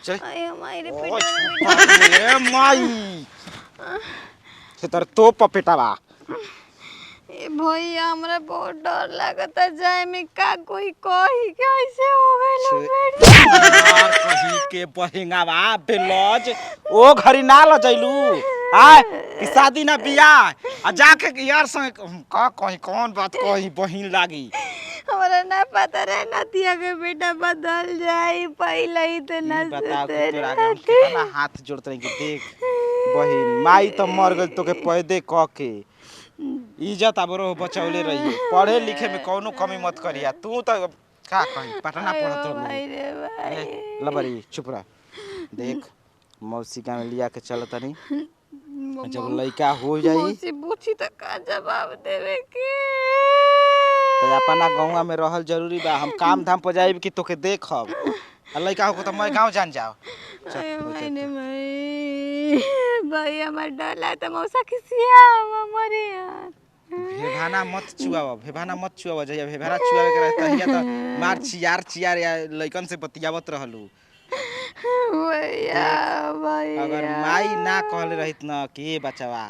चल आय हमारे ओए पेट ए माई से तर तो पपेटावा ए भैया हमरा बहुत डर लगता जाए में का कोई कही कैसे हो गइल यार कही के बहेंगावा बेलज ओ घरी ना ल जइलू आय कि शादी ना बियाह आ जाके यार संग का कहीं कौन बात कही बहिन लागी हमरा ना पता रहे नतिया के बेटा बदल जाई पहले ही तो ना बताओ कि तोरा आगे हम कितना हाथ जोड़त रही कि देख बहिन माई तो मर गई तोके पैदे क के इज्जत आबरो बचौले रही पढ़े लिखे में कौनो कमी मत करिया तू तो का कही पटना पढ़त भाई लबरी चुप रह देख मौसी का में लिया के चलत नहीं जब लड़का हो जाई मौसी पूछी तो का जवाब देवे के तो अपना गांव में रहल जरूरी बा हम काम धाम पर जाइब कि तोके देखब आ लड़का हो तो मैं गांव जान जाओ मैंने भाई हमार डला तो मौसा किसिया हमारे यार भेभाना मत चुआव जइया भेभाना चुआवे के रहता हिया तो मार चियार या लइकन से बतियावत रहलू भैया भैया अगर माई ना कहले रहित न कि बचवा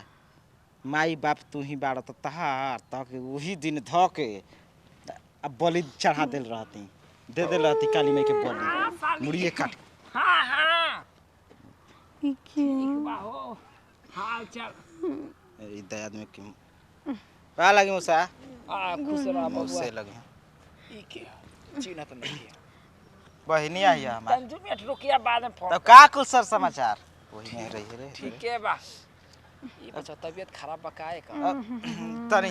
माई बाप तू ही बाड़ तो तहार तक वही दिन ध के अब बलि चढ़ा देल रहती दे देल रहती काली माई के बलि मुड़िए काट हां हां क्यों बाहो हाल चल ई दया आदमी के का लगी मुसा आ खुश रह बबुआ से लगे ई के चीना तो नहीं है बहिनी आई हमार तंजू मिनट रुकिया बाद में फोन तब का कुछ सर समाचार वही में रही रे ठीक है बा ई बच्चा तबीयत खराब बा काहे का तनी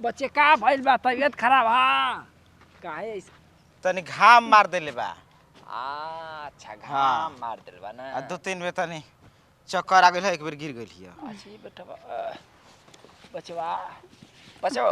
बच्चे का भइल बा तबीयत खराब हां काहे ऐसे तनी घाम मार देले बा अच्छा घाम मार देल बा ना आ दो तीन बे तनी चक्कर आ गेल है एक बेर गिर गेल हिया अच्छा ई बेटा बचवा बचो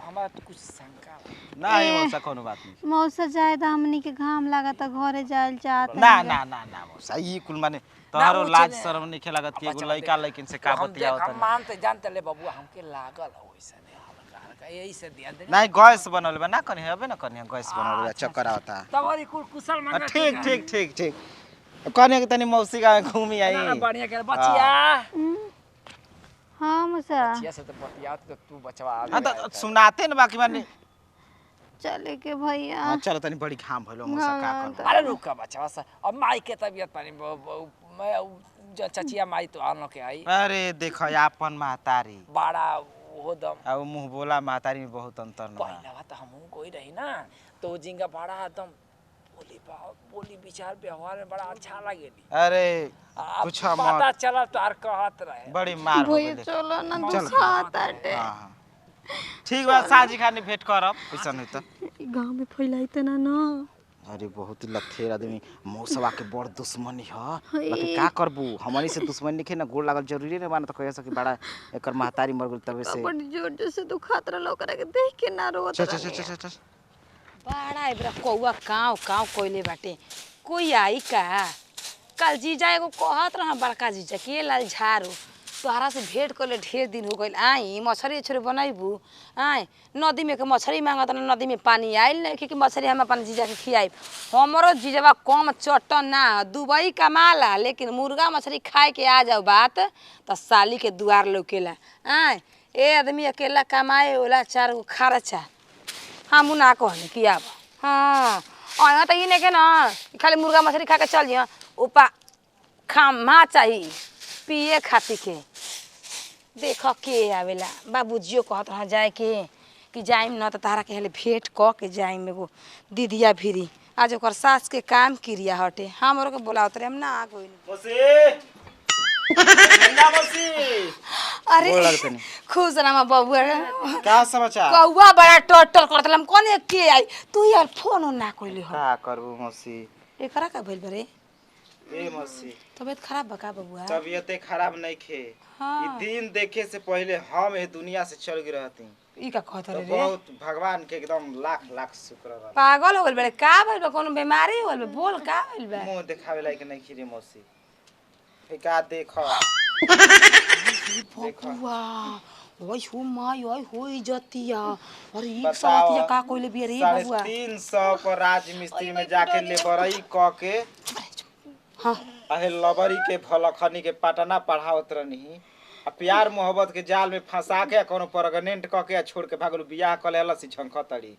हमरा तो कुछ शंका नहीं मौसा कोनो बात नहीं मौसा जाए तो हमनी के घाम लगा तो घरे जाए चाहत ना मौसा ई कुल माने तोहरो लाज शर्म नहीं खे लागत कि एगो लइका लइकिन से का बतियावत हम मानते जानते ले बबुआ हमके लागल ओइसने हमरा यही से दिया दे नहीं गैस बनल बा ना कनी हबे ना कनी गैस बनल बा चक्कर आवता तवरी कुशल मंगा ठीक कनी के तनी मौसी का घूमी आई बढ़िया के बचिया हां मौसा बचिया से तो बतियात तो तू बचवा आ हां तो सुनाते न बाकी माने चले के भैया हां चलो तनी बड़ी घाम भइलो मौसा का कर अरे रुका बचवा से अब माई के तबीयत पानी मैं जो चचिया माई तो आनो के आई अरे देखो आपन महतारी बड़ा वो दम अब मुंह बोला महतारी में बहुत अंतर न पहला तो हम कोई रही ना तो जिंगा बड़ा एकदम बोली विचार व्यवहार में बड़ा अच्छा लागेली अरे कुछ मत पता चला तो आर कहत रहे बड़ी मार हो भैया गेले चलो ना दुखात आटे हां ठीक बा साजी खानी भेंट करब ऐसा नहीं तो गांव में फैलाई त ना अरे बहुत लथेर आदमी मौसवा के बड़ दुश्मनी ह बाकी का करबू हमनी से दुश्मनी के ना गोड़ लागल जरूरी नहीं माने तो कह सके बड़ा एकर महतारी मर गेल तबे से बड़ी जोर से दुखात रहल ओकरा के देख के ना रोत चल बड़ा इबरा कौआ काव कोइले बाटे कोई आई का कल जीजा एगो कहत रहा बड़का जीजा के लाल झारू तोहरा से भेंट करले ढेर दिन हो गइल आई मछरी छोरे बनाइबू आई नदी में के मछरी मांगत ना नदी में पानी आइल नहीं कि मछरी हम अपन जीजा के खियाइब हमरो जीजवा कम चटन ना दुबई कमाला लेकिन मुर्गा मछली खाए के आ जाओ बात त साली के दुआर लौकेला आई ए आदमी अकेला कमाए वाला चार गो खर्चा हम ना कहले कि आब हाँ आया तो इने के ना खाली मुर्गा मछली खा के चल जिया उपा खामा चाहिए पिए खाती के देख के आवेला बाबूजियो कहत रहा जाए के कि जाइम न तो तारा के हेले भेंट क के जाइम एगो दीदिया भिरी आज ओकर सास के काम क्रिया हटे हमरो के बोलावत रे हम ना आ गइल मौसी अरे खुश रामा बबुआ का समाचार कौआ बड़ा टोटल करतलम कोने के आई तू यार फोन ना कइले हो का करबू मौसी एकरा का भइल बरे ए मौसी तबियत खराब बका बबुआ तबियत खराब नहीं खे हाँ। ई दिन देखे से पहले हम ए दुनिया से चल गए रहती ई का कहत तो रे बहुत भगवान के एकदम लाख शुक्र बा पागल हो गइल बड़े का भइल बा कोनो बीमारी हो गइल बोल का भइल बा मुंह दिखावे लायक नहीं खिरे मौसी का देखो बबुआ ओय हो माय ओय हो इज्जतिया अरे ई बताओ, साथिया का कोइले बिया रे बबुआ 350 पर राज मिस्त्री में जाके लेबरई क के हाँ अहे लबरी के भलखनी के पटना पढ़ावत रहनी आ प्यार मोहब्बत के जाल में फंसा के कोनो परगनेंट क के छोड़ के भागलू बियाह क लेला सी झंखतड़ी।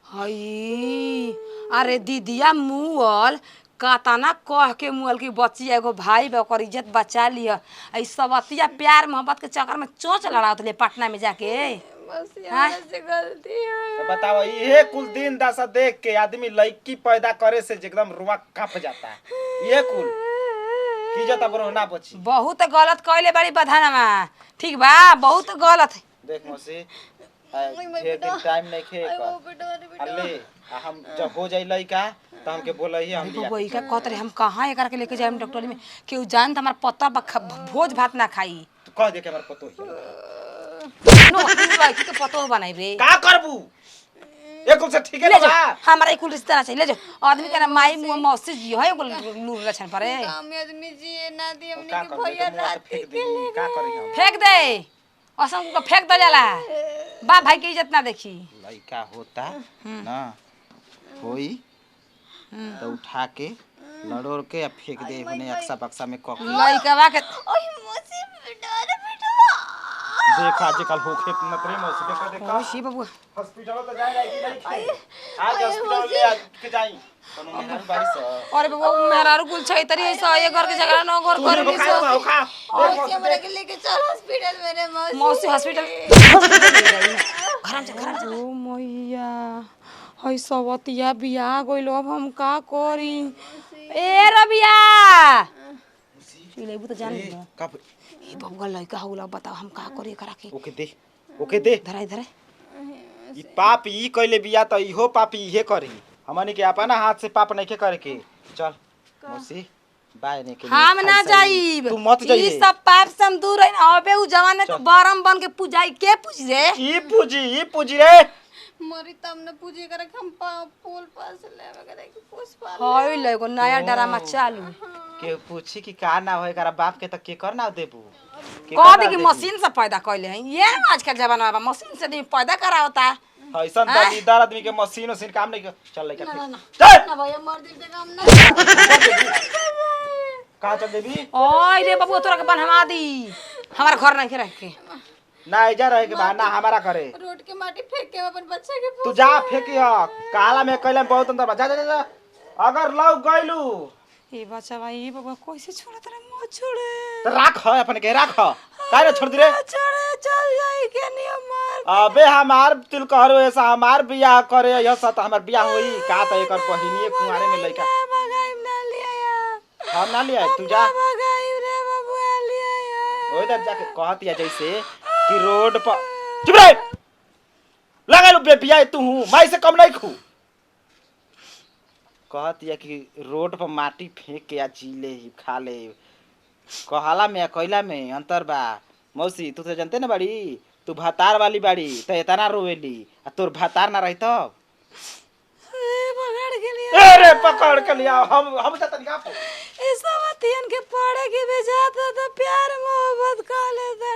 हई अरे दीदिया मुअल कातना कह के मुअल की बच्ची एगो भाई बा ओकर इज्जत बचा लिया। ई सबतिया प्यार मोहब्बत के चक्कर में चोंच लड़ावत ले पटना में जाके। बस यहाँ से गलती है। तो बताओ ये कुल दिन दशा देख के आदमी लड़की पैदा करे से एकदम रुआ कांप जाता है। ये कुल की जता बरो ना बची। बहुत गलत कहले बड़ी बधानमा। ठीक बा बहुत गलत। देख मौसी ढेर दिन टाइम नहीं खे अल्ले हम जब हो जाई लइका त हमके बोलही हम बियाह वही का कहत रहे हम कहाँ एकरा के लेके जाए डॉक्टर में केहू जान त हमार पत्ता भोज भात ना खाई। तू कह दे के हमर पतो ही नो लड़की के पतो बनाई रे का करबू एक से ठीक है ले ना जा हमारा एक रिश्ता चाहिए ले जा आदमी का माई मुंह मौसी जी है एगो लूर लछन परे हम आदमी जी ना दी हमने का के कर भैया दे रात फेंक दे का करी हम फेंक दे असम को फेंक दे जाला बाप भाई के इज्जत ना देखी। लइका होता ना होई तो उठा के लड़ोड़ के फेंक दे होने अक्सा बक्सा में कक लइकवा के ओए मौसी बेटा देख आज कल होखे न प्रेम मौसी देखो देखो ओ शी बाबू हॉस्पिटल तो जाए नहीं नहीं आज हॉस्पिटल ले आज के जाई कोनो मेहरारू बारिश अरे बाबू मेहरारू कुल छै तरी ऐसा ये घर के जगह न घर कर ली सो खा मौसी हमरा के लेके चल हॉस्पिटल मेरे मौसी मौसी हॉस्पिटल घरम से ओ मैया हई सवतिया बियाह गइलो अब हम का करी ए रबिया चिलेबू तो जान ली कब ए बबुआ लइका होला बताओ हम का करी एकरा के ओके दे धराई धरे ई पाप ई कइले बिया त इहो पाप इहे करी हमनी के अपना हाथ से पाप नहीं के करे के चल मौसी बाय ने के हम ना जाईब तू मत जाइए ई सब पाप से हम दूर रही अबे उ जवान के बरम बन के पूजाई के पूज रे ई पूजी रे मरी तब न पूजे करे हम पोल पास लेवे करे कि पुष्पा हई लेगो नया ड्रामा चालू के पूछी कि का ना होए करा बाप के त के कर ना देबू कह दे कि मशीन से पैदा कइले हैं ये आजकल जमाना में मशीन से आदमी पैदा करावता ऐसा दलीदार आदमी के मशीन उसीन काम नहीं चल लेके ना चल ना भैया मर दी ते हम ना कहां चल देबी ओए रे बाबू तोरा के बनवा दी हमारा घर नहीं के रह के ना इजा रहे के बहाना हमारा करे रोड के माटी फेंक के अपन बच्चे के तू जा फेंकिया काला में कैला बहुत अंदर जा जा जा अगर लौ गइलू ए बच्चा भाई बाबा कैसे छोड़त रे मत छोड़े तो राख अपन के राख काहे छोड़ दी रे छोड़े चल जाई के नियम मार अबे हमार तिल कहरो ऐसा हमार बियाह करे यह सत हमार बियाह होई का त एकर बहिनीए कुंवारे में लइका भगाइम ना लिया हम ना लिया तू जा भगाइम रे बाबू लिया ओए इधर जाके कहतिया जैसे कि रोड पर चुप रह लगा लो बियाह तू हूं माई से कम नहीं खू कहतिया कि रोड पर माटी फेंक के आ जी ले खा ले कहाला में अकेला में अंतर बा मौसी तू तो जानते ना बाड़ी तू भातार वाली बाड़ी तो इतना रोवेली आ तोर भातार ना रही तब पकड़ के लिया अरे पकड़ के लिया हम जाता निकाल इस सब के पढ़े के भेजा था तो प्यार मोहब्बत का लेता